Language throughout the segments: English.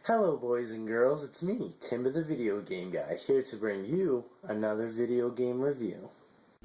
Hello boys and girls, it's me, Timber the Video Game Guy, here to bring you another video game review.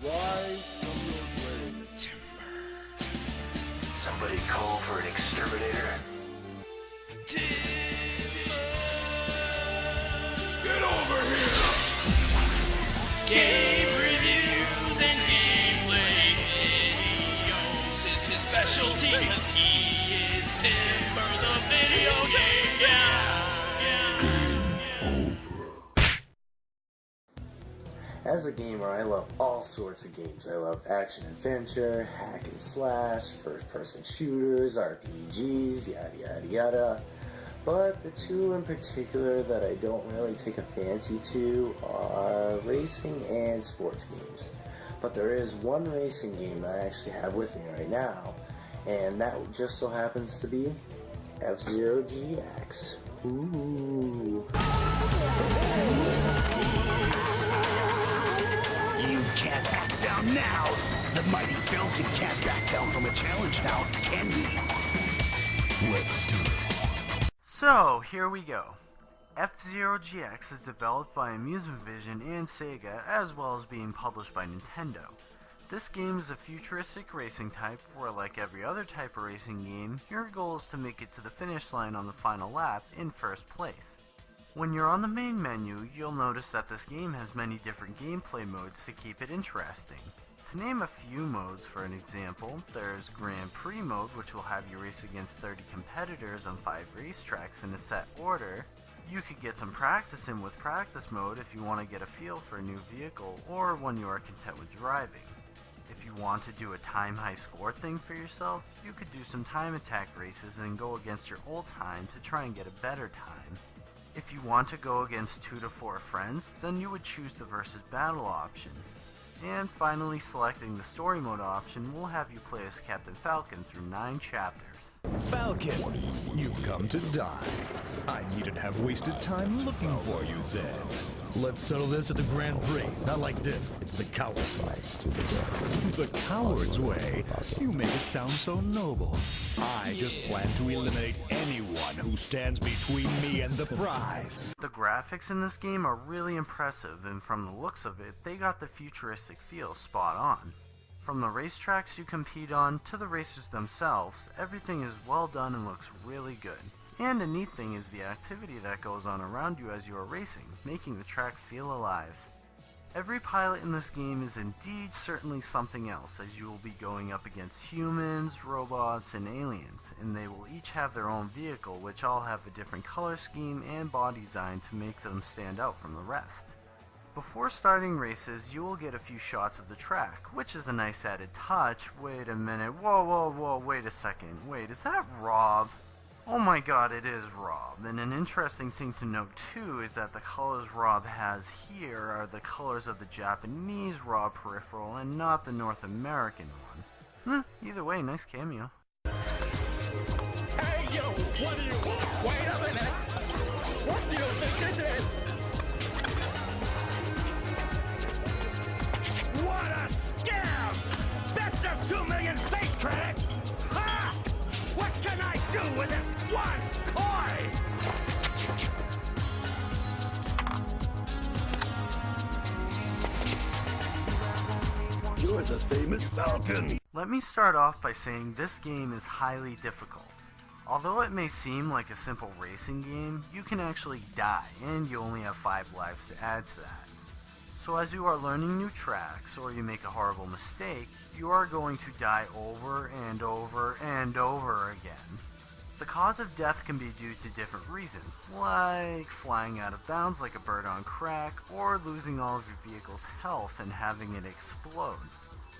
Why from your grave? Timber. Somebody call for an exterminator? Timber! Get over here! Game reviews and gameplay videos is his specialty, 'cause he is Timber the Video Game Guy. As a gamer, I love all sorts of games. I love action-adventure, hack and slash, first-person shooters, RPGs, yada yada yada. But the two in particular that I don't really take a fancy to are racing and sports games. But there is one racing game that I actually have with me right now, and that just so happens to be F-Zero GX. Ooh. You can't back down now! The mighty Falcon can't back down from a challenge now, can he? Let's do it. So, here we go. F-Zero GX is developed by Amusement Vision and Sega, as well as being published by Nintendo. This game is a futuristic racing type where, like every other type of racing game, your goal is to make it to the finish line on the final lap in first place. When you're on the main menu, you'll notice that this game has many different gameplay modes to keep it interesting. To name a few modes for an example, there's Grand Prix mode, which will have you race against 30 competitors on 5 racetracks in a set order. You could get some practice in with practice mode if you want to get a feel for a new vehicle or when you are content with driving. If you want to do a time high score thing for yourself, you could do some time attack races and go against your old time to try and get a better time. If you want to go against 2 to 4 friends, then you would choose the versus battle option. And finally, selecting the story mode option will have you play as Captain Falcon through 9 chapters. Falcon, you've come to die. I needn't have wasted time looking for you then. Let's settle this at the Grand Prix. Not like this. It's the coward's way. The coward's way? You make it sound so noble. I just plan to eliminate anyone who stands between me and the prize. The graphics in this game are really impressive, and from the looks of it, they got the futuristic feel spot on. From the racetracks you compete on to the racers themselves, everything is well done and looks really good. And a neat thing is the activity that goes on around you as you are racing, making the track feel alive. Every pilot in this game is indeed certainly something else, as you will be going up against humans, robots, and aliens, and they will each have their own vehicle, which all have a different color scheme and body design to make them stand out from the rest. Before starting races, you will get a few shots of the track, which is a nice added touch. Wait a minute, whoa, wait a second. Wait, is that Rob? Oh my god, it is Rob. And an interesting thing to note too is that the colors Rob has here are the colors of the Japanese Rob peripheral and not the North American one. Either way, nice cameo. Hey, yo, what do you want? Wait a minute. What do you think it is? What a scam! That's of 2 million space credits! Ha! What can I do with this one coin? You're the famous Falcon! Let me start off by saying this game is highly difficult. Although it may seem like a simple racing game, you can actually die, and you only have 5 lives to add to that. So as you are learning new tracks, or you make a horrible mistake, you are going to die over and over and over again. The cause of death can be due to different reasons, like flying out of bounds like a bird on crack, or losing all of your vehicle's health and having it explode.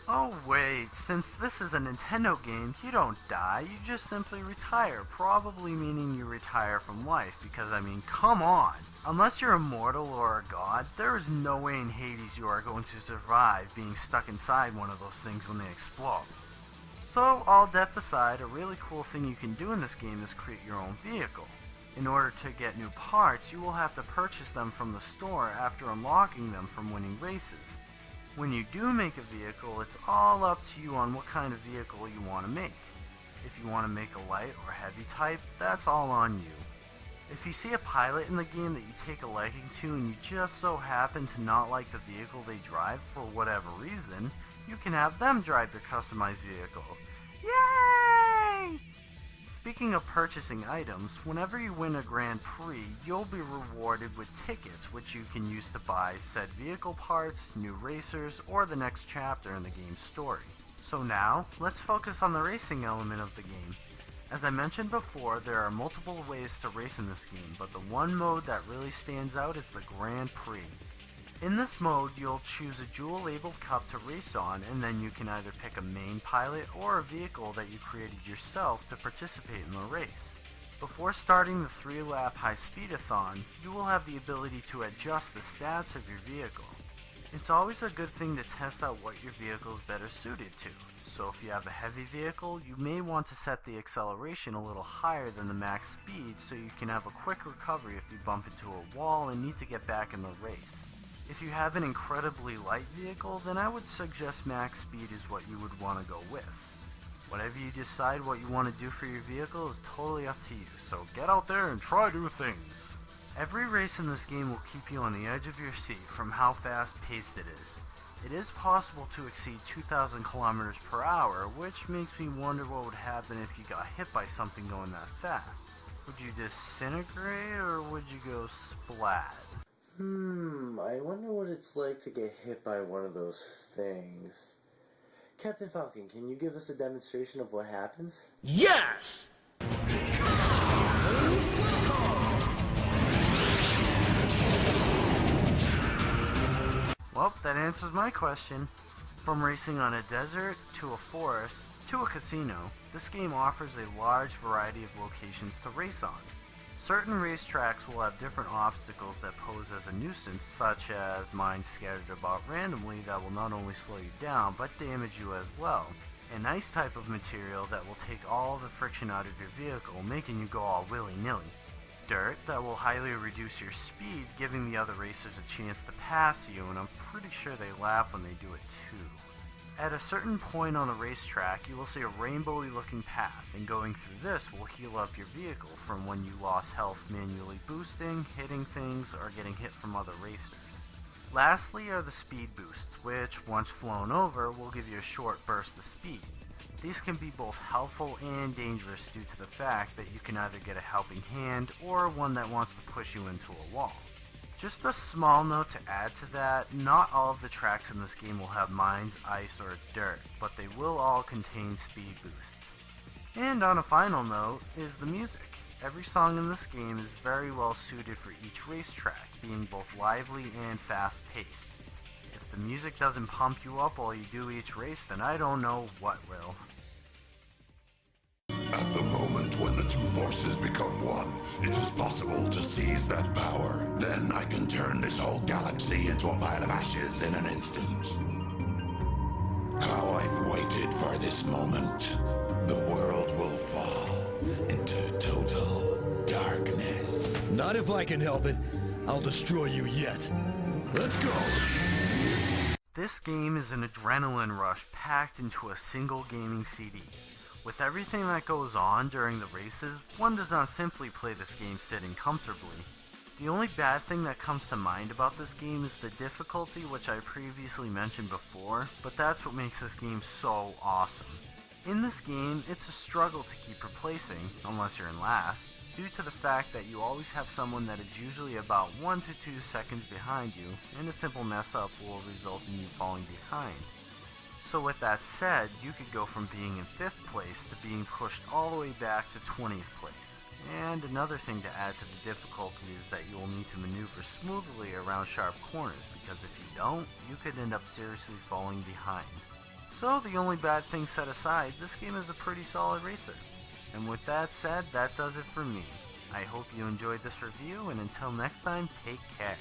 Oh wait, since this is a Nintendo game, you don't die, you just simply retire, probably meaning you retire from life, because I mean, come on! Unless you're immortal or a god, there is no way in Hades you are going to survive being stuck inside one of those things when they explode. So, all death aside, a really cool thing you can do in this game is create your own vehicle. In order to get new parts, you will have to purchase them from the store after unlocking them from winning races. When you do make a vehicle, it's all up to you on what kind of vehicle you want to make. If you want to make a light or heavy type, that's all on you. If you see a pilot in the game that you take a liking to and you just so happen to not like the vehicle they drive for whatever reason, you can have them drive your customized vehicle. Yay! Speaking of purchasing items, whenever you win a Grand Prix, you'll be rewarded with tickets which you can use to buy said vehicle parts, new racers, or the next chapter in the game's story. So now, let's focus on the racing element of the game. As I mentioned before, there are multiple ways to race in this game, but the one mode that really stands out is the Grand Prix. In this mode, you'll choose a jewel-labeled cup to race on, and then you can either pick a main pilot or a vehicle that you created yourself to participate in the race. Before starting the 3-lap high-speedathon, you will have the ability to adjust the stats of your vehicle. It's always a good thing to test out what your vehicle is better suited to. So if you have a heavy vehicle, you may want to set the acceleration a little higher than the max speed so you can have a quick recovery if you bump into a wall and need to get back in the race. If you have an incredibly light vehicle, then I would suggest max speed is what you would want to go with. Whatever you decide what you want to do for your vehicle is totally up to you, so get out there and try new things. Every race in this game will keep you on the edge of your seat from how fast-paced it is. It is possible to exceed 2,000 kilometers per hour, which makes me wonder what would happen if you got hit by something going that fast. Would you disintegrate or would you go splat? I wonder what it's like to get hit by one of those things. Captain Falcon, can you give us a demonstration of what happens? Yes! Well, that answers my question. From racing on a desert, to a forest, to a casino, this game offers a large variety of locations to race on. Certain racetracks will have different obstacles that pose as a nuisance, such as mines scattered about randomly that will not only slow you down, but damage you as well. An ice type of material that will take all the friction out of your vehicle, making you go all willy-nilly. Dirt that will highly reduce your speed, giving the other racers a chance to pass you, and I'm pretty sure they laugh when they do it too. At a certain point on a racetrack, you will see a rainbowy looking path, and going through this will heal up your vehicle from when you lost health manually boosting, hitting things, or getting hit from other racers. Lastly are the speed boosts, which, once flown over, will give you a short burst of speed. These can be both helpful and dangerous due to the fact that you can either get a helping hand or one that wants to push you into a wall. Just a small note to add to that, not all of the tracks in this game will have mines, ice, or dirt, but they will all contain speed boosts. And on a final note is the music. Every song in this game is very well suited for each racetrack, being both lively and fast-paced. If the music doesn't pump you up while you do each race, then I don't know what will. At the moment when the two forces become one, it is possible to seize that power. Then I can turn this whole galaxy into a pile of ashes in an instant. How I've waited for this moment. The world will fall into total darkness. Not if I can help it. I'll destroy you yet. Let's go! This game is an adrenaline rush packed into a single gaming CD. With everything that goes on during the races, one does not simply play this game sitting comfortably. The only bad thing that comes to mind about this game is the difficulty, which I previously mentioned before, but that's what makes this game so awesome. In this game, it's a struggle to keep replacing, unless you're in last, due to the fact that you always have someone that is usually about 1 to 2 seconds behind you, and a simple mess up will result in you falling behind. So with that said, you could go from being in 5th place to being pushed all the way back to 20th place. And another thing to add to the difficulty is that you will need to maneuver smoothly around sharp corners, because if you don't, you could end up seriously falling behind. So the only bad thing set aside, this game is a pretty solid racer. And with that said, that does it for me. I hope you enjoyed this review, and until next time, take care.